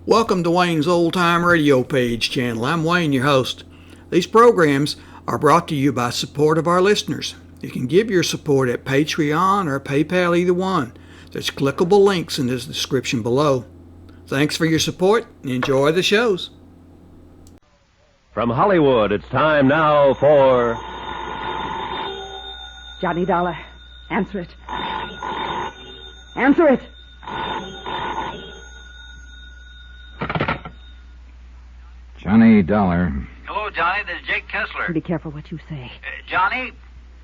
Welcome to Wayne's Old Time Radio Page channel. I'm Wayne, your host. These programs are brought to you by support of our listeners. You can give your support at Patreon or PayPal, either one. There's clickable links in the description below. Thanks for your support and enjoy the shows. From Hollywood, it's time now for... Johnny Dollar, answer it. Answer it! Johnny Dollar. Hello, Johnny. This is Jake Kestler. Be careful what you say. Johnny,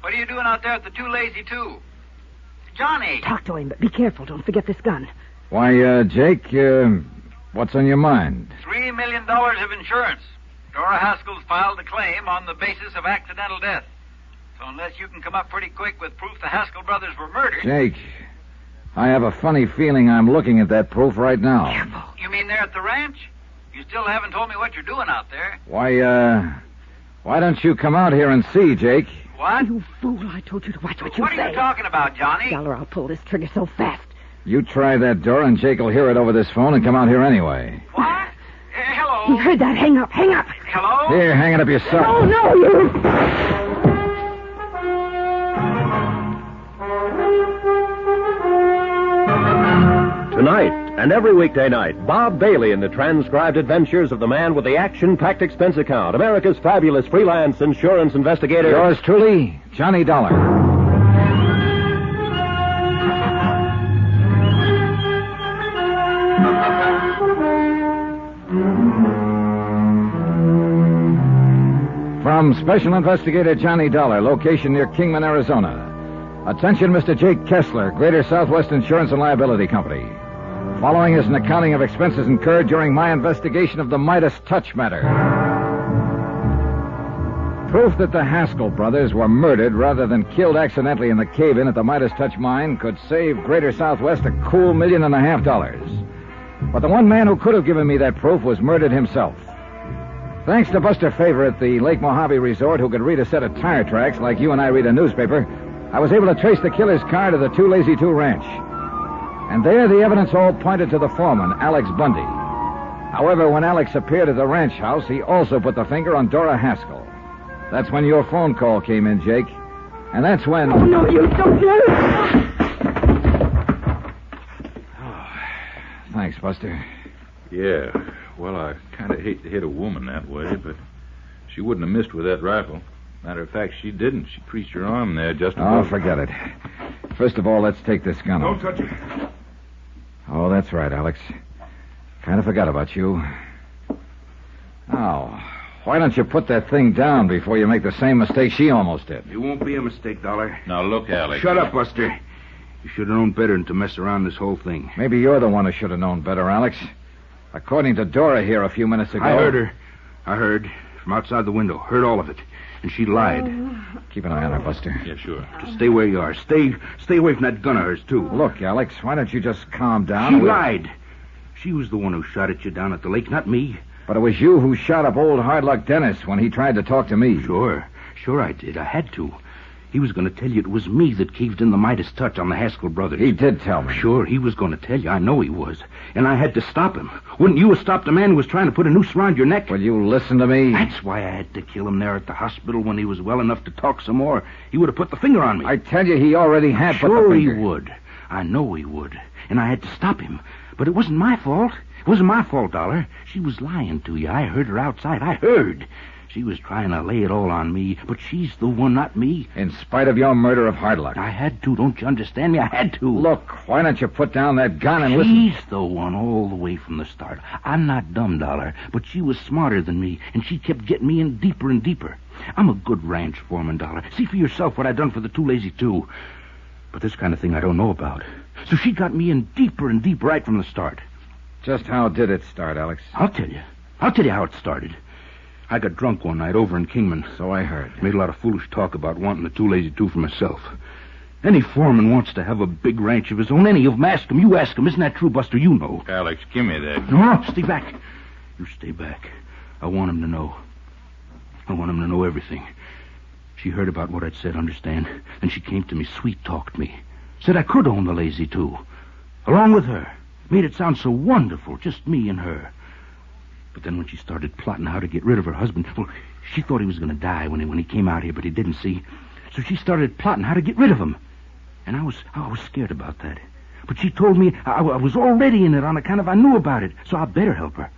what are you doing out there at the Too Lazy Two? Johnny! Talk to him, but be careful. Don't forget this gun. Why, Jake, what's on your mind? $3 million of insurance. Dora Haskell's filed a claim on the basis of accidental death. So unless you can come up pretty quick with proof the Haskell brothers were murdered... Jake, I have a funny feeling I'm looking at that proof right now. Careful. You mean there at the ranch? You still haven't told me what you're doing out there. Why don't you come out here and see, Jake? What? You fool. I told you to watch what you What say. are you talking about, Johnny? Dollar, I'll pull this trigger so fast. You try that door and Jake will hear it over this phone and come out here anyway. What? Hello? He heard that. Hang up. Hang up. Hello? Here, hang it up yourself. Oh, no, you... Tonight, and every weekday night, Bob Bailey in the transcribed adventures of the man with the action-packed expense account, America's fabulous freelance insurance investigator. Yours truly, Johnny Dollar. From Special Investigator Johnny Dollar, location near Kingman, Arizona. Attention, Mr. Jake Kestler, Greater Southwest Insurance and Liability Company. Following is an accounting of expenses incurred during my investigation of the Midas touch matter. Proof that the Haskell brothers were murdered rather than killed accidentally in the cave-in at the Midas touch mine could save Greater Southwest a cool $1.5 million. But the one man who could have given me that proof was murdered himself. Thanks to Buster Favor at the Lake Mohave Resort, who could read a set of tire tracks like you and I read a newspaper, I was able to trace the killer's car to the Too Lazy Two ranch. And there the evidence all pointed to the foreman, Alex Bundy. However, when Alex appeared at the ranch house, he also put the finger on Dora Haskell. That's when your phone call came in, Jake. And that's when... Oh, no, you don't do it. Oh, thanks, Buster. Yeah, well, I kind of hate to hit a woman that way, but she wouldn't have missed with that rifle. Matter of fact, she didn't. She creased her arm there just Oh, above... forget it. First of all, let's take this gun Don't off. touch it. Oh, that's right, Alex. Kind of forgot about you. Now, why don't you put that thing down before you make the same mistake she almost did? It won't be a mistake, Dollar. Now, look, Alex. Shut up, Buster. You should have known better than to mess around this whole thing. Maybe you're the one who should have known better, Alex. According to Dora here a few minutes ago... I heard her. I heard from outside the window. Heard all of it. And she lied. Keep an eye on her, Buster. Yeah, sure. Just stay where you are. Stay away from that gun of hers, too. Look, Alex, why don't you just calm down? She lied. She was the one who shot at you down at the lake, not me. But it was you who shot up old Hard Luck Dennis when he tried to talk to me. Sure I did. I had to. He was going to tell you it was me that caved in the Midas touch on the Haskell brothers. He did tell me. Sure, he was going to tell you. I know he was. And I had to stop him. Wouldn't you have stopped a man who was trying to put a noose around your neck? Will you listen to me? That's why I had to kill him there at the hospital when he was well enough to talk some more. He would have put the finger on me. I tell you, he already had put the Sure finger. he would. I know he would. And I had to stop him. But it wasn't my fault. It wasn't my fault, Dollar. She was lying to you. I heard her outside. I heard. She was trying to lay it all on me, but she's the one, not me. In spite of your murder of Hard Luck. I had to. Don't you understand me? I had to. Look, why don't you put down that gun and listen? She's the one all the way from the start. I'm not dumb, Dollar, but she was smarter than me, and she kept getting me in deeper and deeper. I'm a good ranch foreman, Dollar. See for yourself what I done for the Too Lazy Two. But this kind of thing I don't know about. So she got me in deeper and deeper right from the start. Just how did it start, Alex? I'll tell you how it started. I got drunk one night over in Kingman. So I heard. Made a lot of foolish talk about wanting the Too Lazy Two for myself. Any foreman wants to have a big ranch of his own. Any of them, ask him. You ask him. Isn't that true, Buster? You know. Alex, give me that. No, stay back. You stay back. I want him to know. I want him to know everything. She heard about what I'd said, understand? Then she came to me, sweet-talked me. Said I could own the Lazy Two. Along with her. Made it sound so wonderful, just me and her. But then when she started plotting how to get rid of her husband, well, she thought he was going to die when he came out here, but he didn't, see. So she started plotting how to get rid of him. And I was scared about that. But she told me I was already in it on account of I knew about it, so I better help her.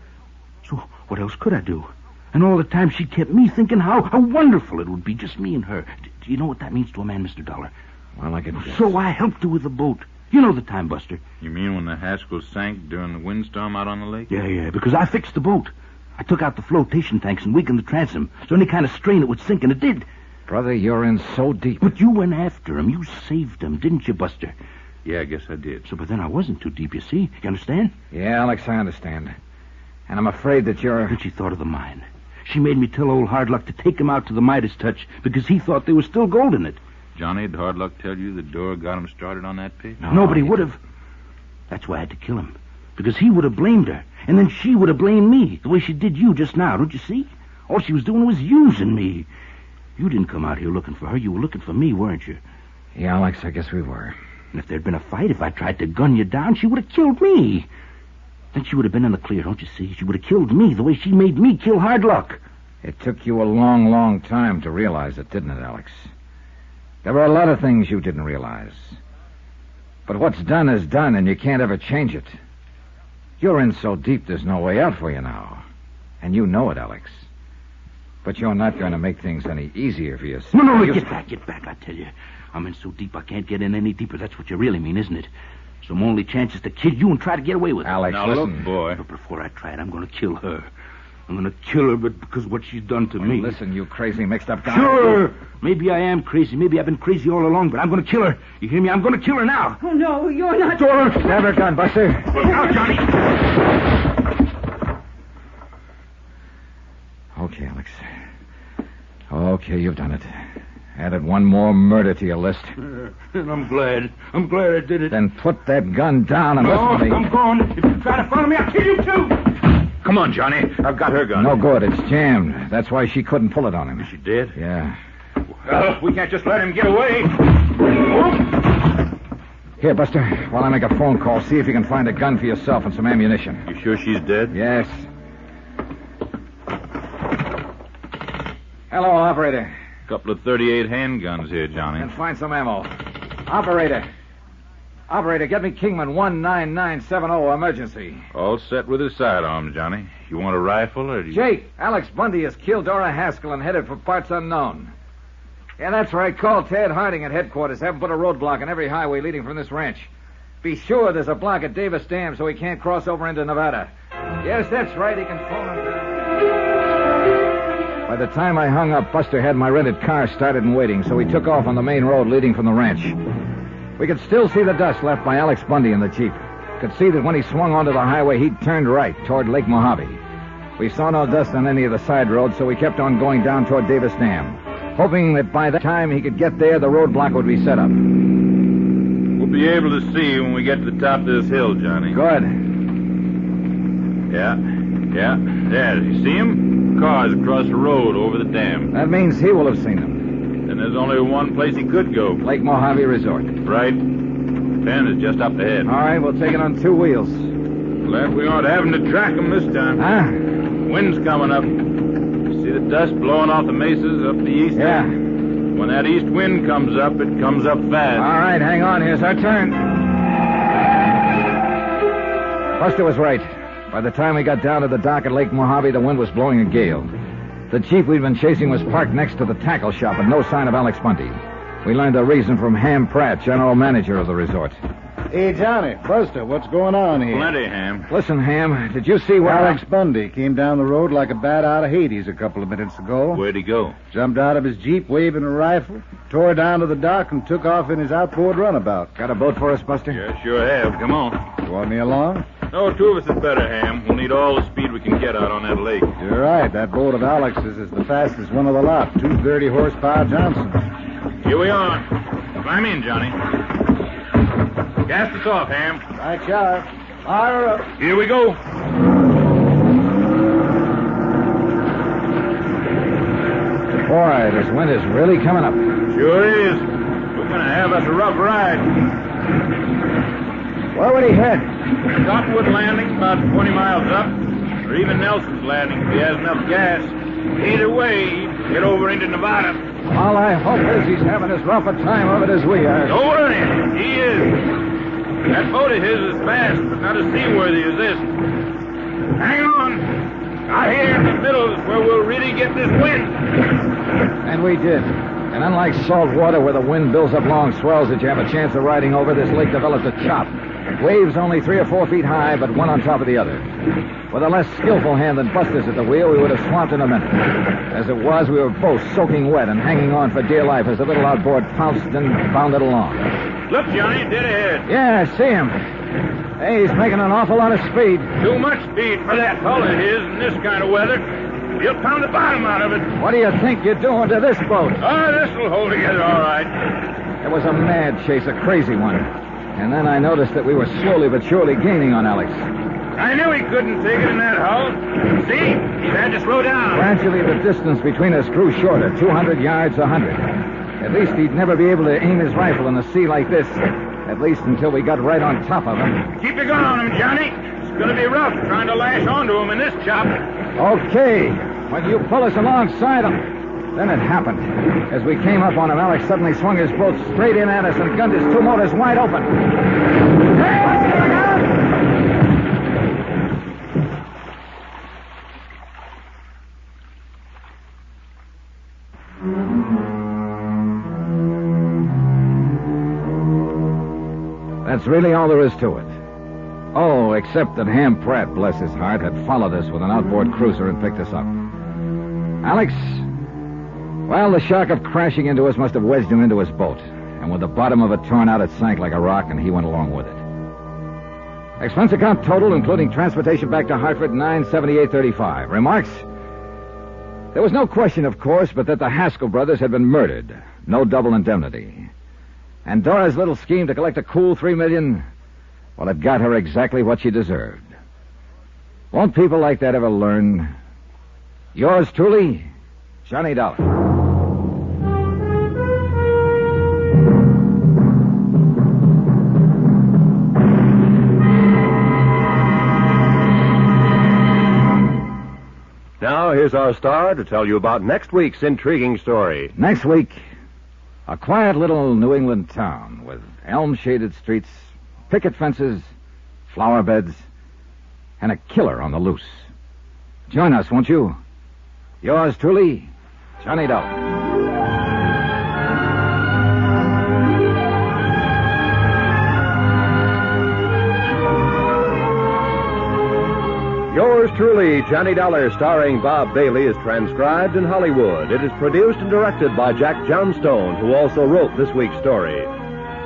So what else could I do? And all the time she kept me thinking how wonderful it would be, just me and her. Do you know what that means to a man, Mr. Dollar? Well, I can guess. So I helped her with the boat. You know the time, Buster. You mean when the Haskell sank during the windstorm out on the lake? Yeah, because I fixed the boat. I took out the flotation tanks and weakened the transom, so any kind of strain it would sink, and it did. Brother, you're in so deep. But you went after him. You saved him, didn't you, Buster? Yeah, I guess I did. So, but then I wasn't too deep, you see. You understand? Yeah, Alex, I understand. And I'm afraid that you're... Then she thought of the mine. She made me tell old Hard Luck to take him out to the Midas touch because he thought there was still gold in it. Johnny, did Hard Luck tell you the door got him started on that pig? No, but he would have. That's why I had to kill him. Because he would have blamed her. And then she would have blamed me, the way she did you just now, don't you see? All she was doing was using me. You didn't come out here looking for her. You were looking for me, weren't you? Yeah, Alex, I guess we were. And if there'd been a fight, if I tried to gun you down, she would have killed me. Then she would have been in the clear, don't you see? She would have killed me the way she made me kill Hard Luck. It took you a long, long time to realize it, didn't it, Alex? There were a lot of things you didn't realize. But what's done is done, and you can't ever change it. You're in so deep there's no way out for you now. And you know it, Alex. But you're not going to make things any easier for yourself. No, get back, I tell you. I'm in so deep I can't get in any deeper. That's what you really mean, isn't it? So my only chance is to kill you and try to get away with it. Alex, Now, listen. look, boy. But before I try it, I'm going to kill her. I'm going to kill her but because what she's done to me. Listen, you crazy mixed-up guy. Sure. Maybe I am crazy. Maybe I've been crazy all along, but I'm going to kill her. You hear me? I'm going to kill her now. Oh, no, you're not... Grab her gun, Buster. Look out, Johnny. Okay, Alex. Okay, you've done it. Added one more murder to your list. And I'm glad. I'm glad I did it. Then put that gun down and No, listen to me. I'm gone. If you try to follow me, I'll kill you, too. Come on, Johnny. I've got her gun. No good. It's jammed. That's why she couldn't pull it on him. She did? Yeah. Well, we can't just let him get away. Here, Buster, while I make a phone call, see if you can find a gun for yourself and some ammunition. You sure she's dead? Yes. Hello, operator. Couple of 38 handguns here, Johnny. And find some ammo. Operator. Operator, get me Kingman 19970, emergency. All set with his sidearms, Johnny. You want a rifle or do you... Jake, Alex Bundy has killed Dora Haskell and headed for parts unknown. Yeah, that's right. Call Ted Harding at headquarters. Have him put a roadblock on every highway leading from this ranch. Be sure there's a block at Davis Dam so he can't cross over into Nevada. Yes, that's right. He can phone him down. By the time I hung up, Buster had my rented car started and waiting, so he took off on the main road leading from the ranch. We could still see the dust left by Alex Bundy in the Jeep. Could see that when he swung onto the highway, he'd turned right toward Lake Mohave. We saw no dust on any of the side roads, so we kept on going down toward Davis Dam, hoping that by the time he could get there, the roadblock would be set up. We'll be able to see when we get to the top of this hill, Johnny. Good. Yeah. There, you see him? Cars across the road over the dam. That means he will have seen them. And there's only one place he could go. Lake Mohave Resort. Right. Penn is just up ahead. All right, we'll take it on two wheels. Glad we aren't having to track him this time. Huh? Wind's coming up. See the dust blowing off the mesas up the east? Yeah. When that east wind comes up, it comes up fast. All right, hang on. Here's our turn. Buster was right. By the time we got down to the dock at Lake Mohave, the wind was blowing a gale. The Jeep we'd been chasing was parked next to the tackle shop, and no sign of Alex Bundy. We learned the reason from Ham Pratt, general manager of the resort. Hey, Johnny, Buster, what's going on here? Plenty, Ham. Listen, Ham, did you see where... Alex Bundy came down the road like a bat out of Hades a couple of minutes ago. Where'd he go? Jumped out of his Jeep waving a rifle, tore down to the dock, and took off in his outboard runabout. Got a boat for us, Buster? Yeah, sure have. Come on. You want me along? No, two of us is better, Ham. We'll need all the speed we can get out on that lake. You're right. That boat of Alex's is the fastest one of the lot. 2 30-horsepower Johnsons. Here we are. Climb in, Johnny. Cast us off, Ham. Right, sharp. Fire up. Here we go. Boy, this wind is really coming up. Sure is. We're going to have us a rough ride. Where would he head? Cottonwood Landing's about 20 miles up, or even Nelson's Landing if he has enough gas. Either way, he'd get over into Nevada. All I hope is he's having as rough a time of it as we are. Don't worry, he is. That boat of his is fast, but not as seaworthy as this. Hang on. Out here in the middle is where we'll really get this wind. And we did. And unlike salt water where the wind builds up long swells that you have a chance of riding over, this lake developed a chop. Waves only 3 or 4 feet high, but one on top of the other. With a less skillful hand than Buster's at the wheel, we would have swamped in a minute. As it was, we were both soaking wet and hanging on for dear life as the little outboard pounced and bounded along. Look, Johnny, dead ahead. Yeah, I see him. Hey, he's making an awful lot of speed. Too much speed for that hull of his in this kind of weather. He'll pound the bottom out of it. What do you think you're doing to this boat? Oh, this'll hold together all right. It was a mad chase, a crazy one. And then I noticed that we were slowly but surely gaining on Alex. I knew he couldn't take it in that hull. See? He had to slow down. Gradually, the distance between us grew shorter, 200 yards, 100. At least he'd never be able to aim his rifle in a sea like this. At least until we got right on top of him. Keep your gun on him, Johnny. It's going to be rough trying to lash onto him in this chop. Okay. When you pull us alongside him. Then it happened. As we came up on him, Alex suddenly swung his boat straight in at us and gunned his 2 motors wide open. Hey, what's going on? That's really all there is to it. Oh, except that Ham Pratt, bless his heart, had followed us with an outboard cruiser and picked us up. Alex, well, the shock of crashing into us must have wedged him into his boat. And with the bottom of it torn out, it sank like a rock, and he went along with it. Expense account total, including transportation back to Hartford, $978.35. Remarks? There was no question, of course, but that the Haskell brothers had been murdered. No double indemnity. And Dora's little scheme to collect a cool $3 million, well, it got her exactly what she deserved. Won't people like that ever learn? Yours truly, Johnny Dollar. Now, here's our star to tell you about next week's intriguing story. Next week, a quiet little New England town with elm-shaded streets, picket fences, flower beds, and a killer on the loose. Join us, won't you? Yours truly, Johnny Dollar. Yours truly, Johnny Dollar, starring Bob Bailey, is transcribed in Hollywood. It is produced and directed by Jack Johnstone, who also wrote this week's story.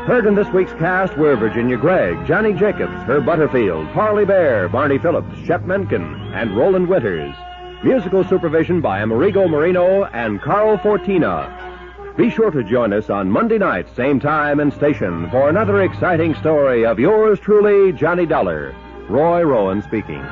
Heard in this week's cast were Virginia Gregg, Johnny Jacobs, Herb Butterfield, Parley Bear, Barney Phillips, Shep Menken, and Roland Winters. Musical supervision by Amerigo Marino and Carl Fortina. Be sure to join us on Monday night, same time and station, for another exciting story of yours truly, Johnny Dollar. Roy Rowan speaking.